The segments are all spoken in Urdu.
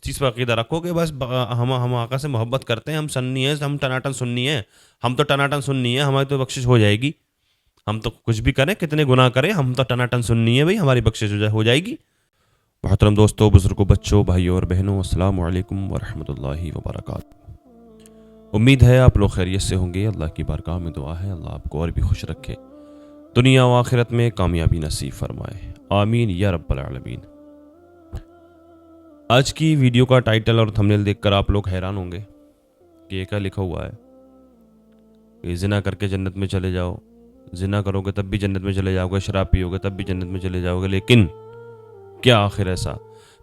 چیز پر عقیدہ رکھو کہ بس ہم آقا سے محبت کرتے ہیں، ہم سنی ہیں، ہم ٹناٹن سنی ہیں، ہم تو ٹناٹن سنی ہیں، ہماری تو بخشش ہو جائے گی، ہم تو کچھ بھی کریں، کتنے گناہ کریں، ہم تو ٹناٹن سنی ہے بھائی، ہماری بخشش ہو جائے گی۔ محترم دوستوں، بزرگوں، بچوں، بھائیوں اور بہنوں، السلام علیکم ورحمۃ اللہ وبرکاتہ۔ امید ہے آپ لوگ خیریت سے ہوں گے۔ اللہ کی بارگاہ میں دعا ہے اللہ آپ کو اور بھی خوش رکھے، دنیا و آخرت میں کامیابی نصیب فرمائے، آمین یا رب العالمین۔ آج کی ویڈیو کا ٹائٹل اور تھمبنیل دیکھ کر آپ لوگ حیران ہوں گے کہ یہ کیا لکھا ہوا ہے کہ زنا کر کے جنت میں چلے جاؤ، زنا کرو گے تب بھی جنت میں چلے جاؤ گے، شراب پیو گے تب بھی جنت میں چلے جاؤ گے، لیکن کیا آخر ایسا؟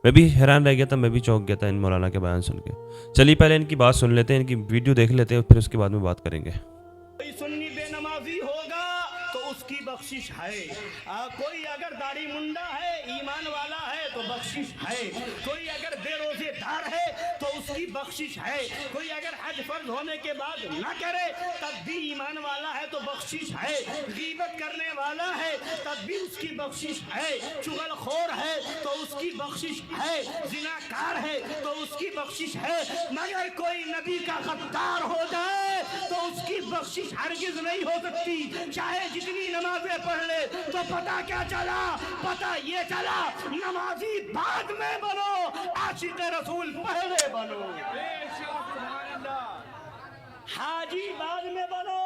میں بھی حیران رہ گیا تھا، میں بھی چونک گیا تھا ان مولانا کے بیان سن کے۔ چلیے پہلے ان کی بات سن لیتے ہیں، ان کی ویڈیو دیکھ لیتے ہیں، پھر اس کے بعد میں بات کریں گے۔ کوئی سنی بے نمازی ہوگا تو اس کی بخشش ہے، کوئی اگر داڑھی منڈا ہے ایمان والا ہے تو بخشش ہے، کوئی اگر بے روزے دار ہے تو اس کی بخشش ہے، کوئی اگر حج فرض ہونے کے بعد نہ کرے تب بھی ایمان والا ہے تو بخشش ہے، غیبت کرنے والا ہے تب بھی اس کی بخشش ہے، چغل خور ہے تو اس کی بخشش ہے، زناکار ہے تو اس کی بخشش ہے، مگر کوئی نبی کا غدار ہو جائے تو اس کی بخشش ہرگز نہیں ہو سکتی، چاہے جتنی نمازیں پڑھ لے۔ تو پتہ کیا چلا؟ پتہ یہ چلا نمازی بعد میں بنو، عاشق رسول پہلے بنو، حاجی بعد میں بنو،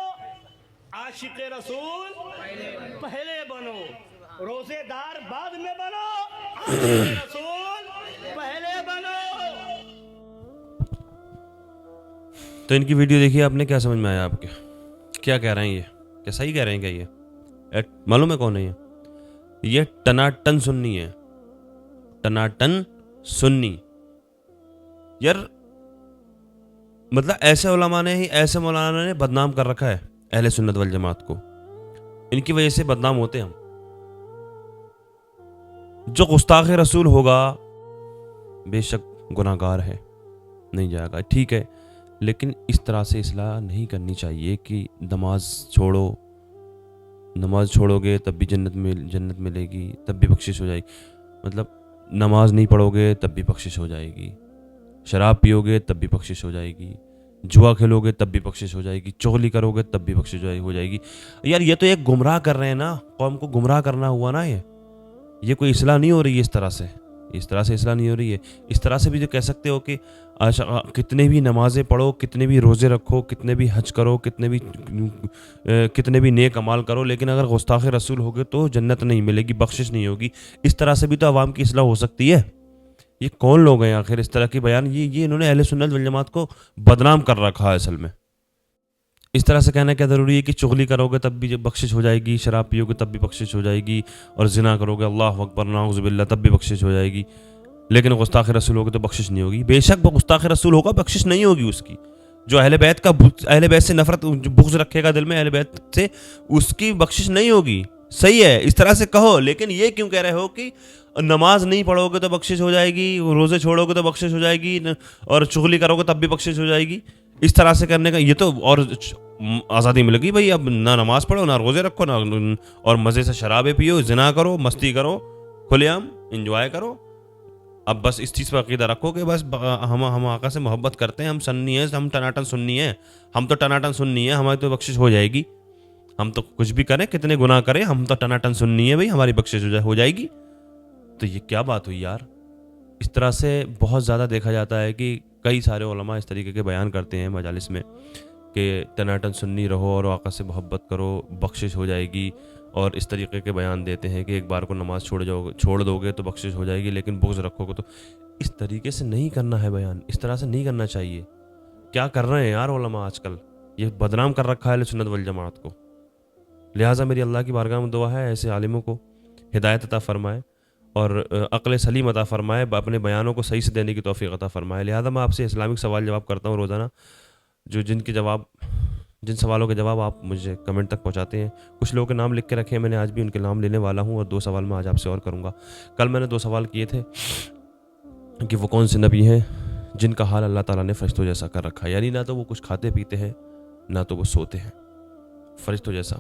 عاشق رسول پہلے بنو، روزے دار بعد میں بنو، عاشق رسول پہلے بنو۔ تو ان کی ویڈیو دیکھیے، آپ نے کیا سمجھ میں آیا؟ آپ کے کیا کہہ رہے ہیں؟ یہ کیا صحیح کہہ رہے ہیں؟ کیا یہ معلوم ہے کون ہے؟ یہ ٹناٹن سنی ہے، ٹناٹن سنی۔ یار مطلب ایسے علماء نے ہی، ایسے مولانا نے بدنام کر رکھا ہے اہل سنت والجماعت کو، ان کی وجہ سے بدنام ہوتے ہیں ہم۔ جو گستاخ رسول ہوگا بے شک گناہ گار ہے، نہیں جائے گا، ٹھیک ہے، لیکن اس طرح سے اصلاح نہیں کرنی چاہیے کہ نماز چھوڑو، نماز چھوڑو گے تب بھی جنت ملے گی، تب بھی بخشش ہو جائے گی۔ مطلب نماز نہیں پڑھو گے تب بھی بخشش ہو جائے گی، شراب پیو گے تب بھی بخشش ہو جائے گی، جوا کھیلو گے تب بھی بخشش ہو جائے گی، چغلی کرو گے تب بھی بخشش ہو جائے گی۔ یار یہ تو ایک گمراہ کر رہے ہیں نا، قوم کو گمراہ کرنا ہوا نا۔ یہ کوئی اصلاح نہیں ہو رہی ہے اس طرح سے، اس طرح سے اصلاح نہیں ہو رہی ہے۔ اس طرح سے بھی جو کہہ سکتے ہو کہ کتنے بھی نمازیں پڑھو، کتنے بھی روزے رکھو، کتنے بھی حج کرو، کتنے بھی نیک اعمال کرو، لیکن اگر گستاخ رسول ہوگے تو جنت نہیں ملے گی، بخشش نہیں ہوگی۔ اس طرح سے بھی تو عوام کی اصلاح ہو سکتی ہے۔ یہ کون لوگ ہیں آخر اس طرح کے بیان؟ یہ انہوں نے اہل سنت والجماعت کو بدنام کر رکھا ہے اصل میں۔ اس طرح سے کہنا کیا ضروری ہے کہ چغلی کرو گے تب بھی بخشش ہو جائے گی، شراب پیو گے تب بھی بخشش ہو جائے گی، اور زنا کرو گے اللہ اکبر نعوذ باللہ تب بھی بخشش ہو جائے گی، لیکن گستاخ رسول ہوگے تو بخشش نہیں ہوگی۔ بے شک وہ گستاخ رسول ہوگا، بخشش نہیں ہوگی اس کی۔ جو اہل بیت سے نفرت، بغض رکھے گا دل میں اہل بیت سے، اس کی بخشش نہیں ہوگی۔ صحیح ہے، اس طرح سے کہو، لیکن یہ کیوں کہہ رہے ہو کہ نماز نہیں پڑھو گے تو بخشش ہو جائے گی، روزے چھوڑو گے تو بخشش ہو جائے گی، اور چغلی کرو گے تب بھی بخشش ہو جائے گی؟ اس طرح سے کرنے کا یہ تو اور آزادی مل گئی بھائی، اب نہ نماز پڑھو، نہ روزے رکھو، نہ اور مزے سے شرابیں پیو، زنا کرو، مستی کرو، کھلے عام انجوائے کرو۔ اب بس اس چیز پر عقیدہ رکھو کہ بس ہم آقا سے محبت کرتے ہیں، ہم سنی ہیں، ہم ٹناٹن سنی ہیں، ہم تو ٹناٹن سنی ہیں، ہماری تو بخشش ہو جائے گی، ہم تو کچھ بھی کریں، کتنے گناہ کریں، ہم تو ٹناٹن سنی ہے بھائی، ہماری بخشش ہو جائے گی۔ تو یہ کیا بات ہوئی یار؟ اس طرح سے بہت زیادہ دیکھا جاتا ہے کہ کئی سارے علماء اس طریقے کے بیان کرتے ہیں مجالس میں کہ ٹناٹن سنی رہو اور آقا سے محبت کرو، بخشش ہو جائے گی، اور اس طریقے کے بیان دیتے ہیں کہ ایک بار کو نماز چھوڑ دو گے تو بخشش ہو جائے گی، لیکن بغض رکھو گے تو۔ اس طریقے سے نہیں کرنا ہے بیان، اس طرح سے نہیں کرنا چاہیے۔ کیا کر رہے ہیں یار علماء آج کل؟ یہ بدنام کر رکھا ہے سنت والجماعت کو۔ لہٰذا میری اللہ کی بارگاہ میں دعا ہے ایسے عالموں کو ہدایت عطا فرمائے اور عقل سلیم عطا فرمائے، اپنے بیانوں کو صحیح سے دینے کی توفیق عطا فرمائے۔ لہٰذا میں آپ سے اسلامک سوال جواب کرتا ہوں روزانہ، جن سوالوں کے جواب آپ مجھے کمنٹ تک پہنچاتے ہیں۔ کچھ لوگوں کے نام لکھ کے رکھے ہیں، میں نے آج بھی ان کے نام لینے والا ہوں، اور 2 سوال میں آج آپ سے اور کروں گا۔ کل میں نے 2 سوال کیے تھے کہ وہ کون سے نبی ہیں جن کا حال اللہ تعالیٰ نے فرشتوں جیسا کر رکھا ہے، یعنی نہ تو وہ کچھ کھاتے پیتے ہیں، نہ تو وہ سوتے ہیں، فرشتوں جیسا۔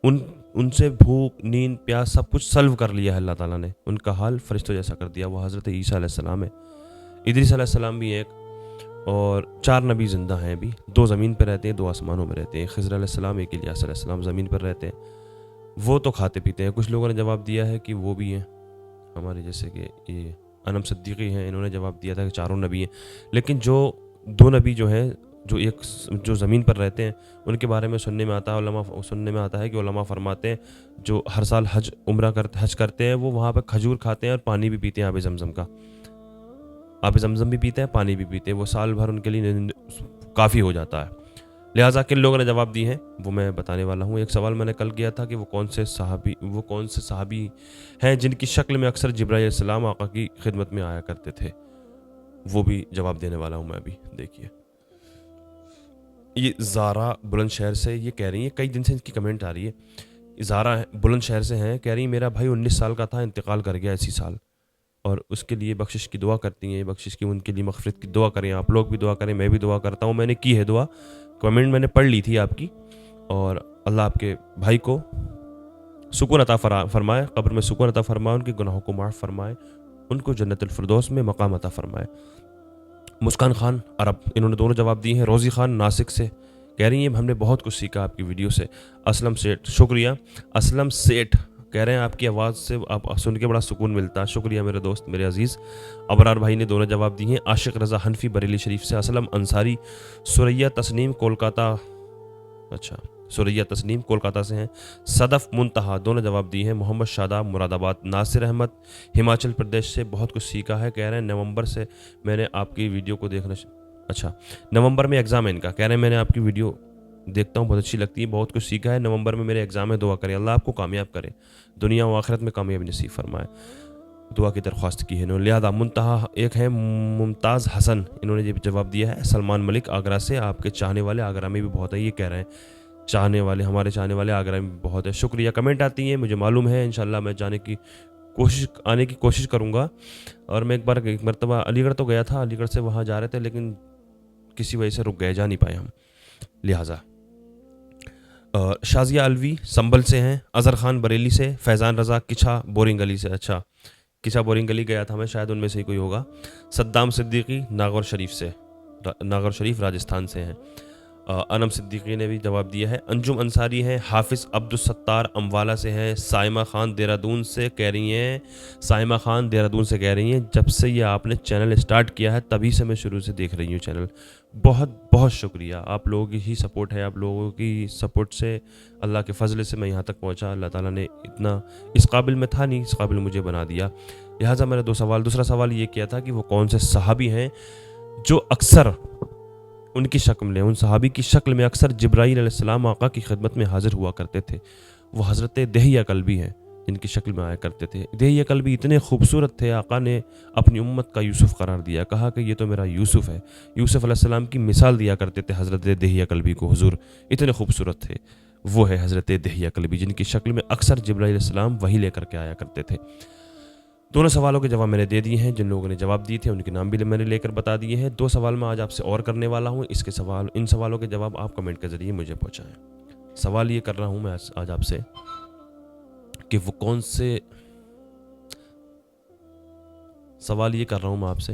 ان ان سے بھوک نیند پیاس سب کچھ سلو کر لیا ہے اللہ تعالیٰ نے، ان کا حال فرشتوں جیسا کر دیا، وہ حضرت عیسیٰ علیہ السلام ہے، ادریس علیہ السلام بھی ایک، اور 4 نبی زندہ ہیں ابھی، 2 زمین پہ رہتے ہیں، 2 آسمانوں میں رہتے ہیں، خضر علیہ السلام ایک الیاس علیہ السلام زمین پر رہتے ہیں، وہ تو کھاتے پیتے ہیں۔ کچھ لوگوں نے جواب دیا ہے کہ وہ بھی ہیں ہمارے جیسے کہ یہ انم صدیقی ہیں، انہوں نے جواب دیا تھا کہ 4 نبی ہیں، لیکن جو 2 نبی جو ہیں جو زمین پر رہتے ہیں ان کے بارے میں سننے میں آتا ہے کہ علماء فرماتے ہیں جو ہر سال حج کرتے ہیں وہ وہاں پہ کھجور کھاتے ہیں اور پانی بھی پیتے ہیں، آب زمزم کا، آب زمزم بھی پیتے ہیں، پانی بھی پیتے ہیں، وہ سال بھر ان کے لیے کافی ہو جاتا ہے۔ لہٰذا کن لوگوں نے جواب دی ہیں وہ میں بتانے والا ہوں۔ ایک سوال میں نے کل کیا تھا کہ وہ کون سے صحابی ہیں جن کی شکل میں اکثر جبرائیل علیہ السلام آقا کی خدمت میں آیا کرتے تھے، وہ بھی جواب دینے والا ہوں میں ابھی۔ دیکھیے یہ زارا بلند شہر سے یہ کہہ رہی ہیں، کئی دن سے ان کی کمنٹ آ رہی ہے، زارا بلند شہر سے ہیں، کہہ رہی ہیں میرا بھائی 19 سال کا تھا، انتقال کر گیا اسی سال، اور اس کے لیے بخشش کی دعا کرتی ہیں، بخشش کی ان کے لیے مغفرت کی دعا کریں، آپ لوگ بھی دعا کریں، میں بھی دعا کرتا ہوں، میں نے کی ہے دعا، کمنٹ میں نے پڑھ لی تھی آپ کی، اور اللہ آپ کے بھائی کو سکون عطا فرمائے، قبر میں سکون عطا فرمائے، ان کے گناہوں کو معاف فرمائے، ان کو جنت الفردوس میں مقام عطا فرمائے۔ مسکان خان عرب انہوں نے دونوں جواب دیے ہیں۔ روزی خان ناسک سے کہہ رہی ہیں ہم نے بہت کچھ سیکھا آپ کی ویڈیو سے۔ اسلم سیٹھ شکریہ، اسلم سیٹھ کہہ رہے ہیں آپ کی آواز سے آپ سن کے بڑا سکون ملتا ہے، شکریہ میرے دوست میرے عزیز۔ ابرار بھائی نے دونوں جواب دیے ہیں۔ عاشق رضا حنفی بریلی شریف سے، اسلم انصاری، سریہ تسنیم کولکاتہ، اچھا سریہ تسنیم کولکاتہ سے ہیں۔ صدف منتہا دونوں جواب دیے ہیں۔ محمد شاداب مراد آباد، ناصر احمد ہماچل پردیش سے بہت کچھ سیکھا ہے، کہہ رہے ہیں نومبر سے میں نے آپ کی ویڈیو کو دیکھنا اچھا نومبر میں ایگزام ہے ان کا، کہہ رہے ہیں میں نے آپ کی ویڈیو دیکھتا ہوں، بہت اچھی لگتی ہے، بہت کچھ سیکھا ہے، نومبر میں میرے ایگزام ہے، دعا کریں اللہ آپ کو کامیاب کرے، دنیا و آخرت میں کامیابی نصیب فرمائے، دعا کی درخواست کی ہے انہوں نے۔ لہٰذا منتہا ایک ہے ممتاز حسن، انہوں نے یہ جواب دیا ہے۔ سلمان ملک آگرہ سے، آپ کے چاہنے والے آگرہ میں بھی بہت ہے، یہ کہہ رہے ہیں ہمارے چاہنے والے آگرہ میں بہت ہے، شکریہ۔ کمنٹ آتی ہیں مجھے معلوم ہے، انشاءاللہ میں آنے کی کوشش کروں گا، اور میں ایک مرتبہ علی گڑھ تو گیا تھا، علی گڑھ سے وہاں جا رہے تھے لیکن کسی وجہ سے رک گئے، جا نہیں پائے ہم، لہٰذا۔ شازیہ الوی سنبل سے ہیں، اظہر خان بریلی سے، فیضان رضا کچھا بورنگ گلی سے، اچھا کچھا بورنگ گلی گیا تھا میں، شاید ان میں سے ہی کوئی ہوگا۔ صدام صدیقی ناگور شریف راجستھان سے ہیں۔ انم صدیقی نے بھی جواب دیا ہے۔ انجم انصاری ہیں، حافظ عبدالستار اموالا سے ہیں۔ سائمہ خان دہرادون سے کہہ رہی ہیں جب سے یہ آپ نے چینل اسٹارٹ کیا ہے تبھی سے میں شروع سے دیکھ رہی ہوں چینل، بہت بہت شکریہ، آپ لوگوں کی ہی سپورٹ ہے، آپ لوگوں کی سپورٹ سے اللہ کے فضل سے میں یہاں تک پہنچا، اللہ تعالیٰ نے اتنا اس قابل میں تھا نہیں، اس قابل مجھے بنا دیا۔ لہٰذا میرا دوسرا سوال یہ کیا تھا کہ وہ کون سے صحابی ہیں جو اکثر ان کی شکل میں، ان صحابی کی شکل میں اکثر جبرائیل علیہ السلام آقا کی خدمت میں حاضر ہوا کرتے تھے، وہ حضرت دہیہ کلبی ہیں جن کی شکل میں آیا کرتے تھے۔ دہیہ کلبی اتنے خوبصورت تھے، آقا نے اپنی امت کا یوسف قرار دیا، کہا کہ یہ تو میرا یوسف ہے، یوسف علیہ السلام کی مثال دیا کرتے تھے حضرت دہیہ کلبی کو، حضور اتنے خوبصورت تھے، وہ ہے حضرت دہیہ کلبی جن کی شکل میں اکثر جبرائیل علیہ السلام وحی لے کر کے آیا کرتے تھے۔ دونوں سوالوں کے جواب میں نے دے دیے ہیں، جن لوگوں نے جواب دیے تھے ان کے نام بھی میں نے لے کر بتا دیے ہیں۔ 2 سوال میں آج آپ سے اور کرنے والا ہوں، ان سوالوں کے جواب آپ کمنٹ کے ذریعے مجھے پہنچائیں۔ سوال یہ کر رہا ہوں میں آج آپ سے کہ وہ کون سے سوال یہ کر رہا ہوں میں آپ سے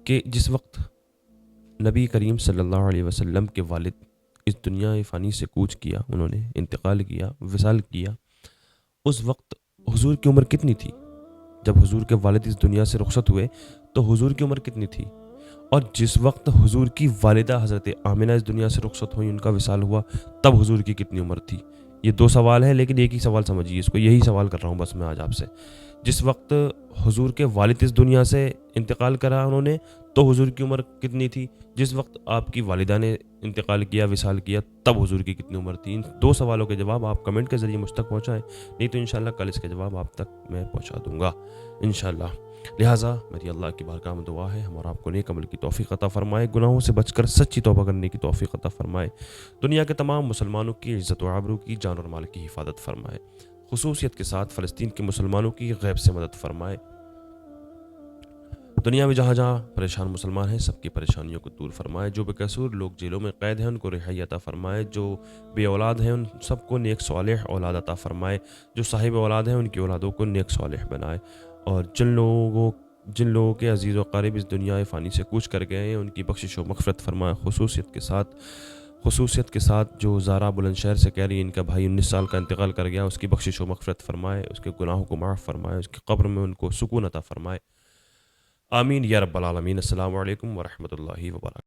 کہ جس وقت نبی کریم صلی اللہ علیہ وسلم کے والد اس دنیا فانی سے کوچ کیا، انہوں نے انتقال کیا، وصال کیا، اس وقت حضور کی عمر کتنی تھی؟ جب حضور کے والد اس دنیا سے رخصت ہوئے تو حضور کی عمر کتنی تھی؟ اور جس وقت حضور کی والدہ حضرت آمنہ اس دنیا سے رخصت ہوئی، ان کا وصال ہوا، تب حضور کی کتنی عمر تھی؟ یہ 2 سوال ہیں لیکن ایک ہی سوال سمجھیے اس کو، یہی سوال کر رہا ہوں بس میں آج آپ سے۔ جس وقت حضور کے والد اس دنیا سے انتقال کرا انہوں نے تو حضور کی عمر کتنی تھی؟ جس وقت آپ کی والدہ نے انتقال کیا، وصال کیا، تب حضور کی کتنی عمر تھی؟ ان 2 سوالوں کے جواب آپ کمنٹ کے ذریعے مجھ تک پہنچائیں، نہیں تو انشاءاللہ کل اس کے جواب آپ تک میں پہنچا دوں گا انشاءاللہ۔ لہٰذا میری اللہ کی بارگاہ میں دعا ہے ہم اور آپ کو نیک عمل کی توفیق عطا فرمائے، گناہوں سے بچ کر سچی توبہ کرنے کی توفیق عطا فرمائے، دنیا کے تمام مسلمانوں کی عزت و آبرو کی، جان اور مال کی حفاظت فرمائے، خصوصیت کے ساتھ فلسطین کے مسلمانوں کی غیب سے مدد فرمائے، دنیا میں جہاں جہاں پریشان مسلمان ہیں سب کی پریشانیوں کو دور فرمائے. جو بے قصور لوگ جیلوں میں قید ہیں ان کو رہائی عطا فرمائے. جو بے اولاد ہیں ان سب کو نیک صالح اولاد عطا فرمائے. جو صاحب اولاد ہیں ان کی اولادوں کو نیک صالح بنائے. اور جن لوگوں کے عزیز و قریب اس دنیا فانی سے کوچ کر گئے ہیں ان کی بخشش و مغفرت فرمائے. خصوصیت کے ساتھ جو زارا بلند شہر سے کہہ رہی ہے ان کا بھائی 19 سال کا انتقال کر گیا, اس کی بخشش و مغفرت فرمائے, اس کے گناہوں کو معاف فرمائے, اس کی قبر میں ان کو سکون عطا فرمائے. آمین یا رب العالمین. السلام علیکم ورحمۃ اللہ وبرکاتہ.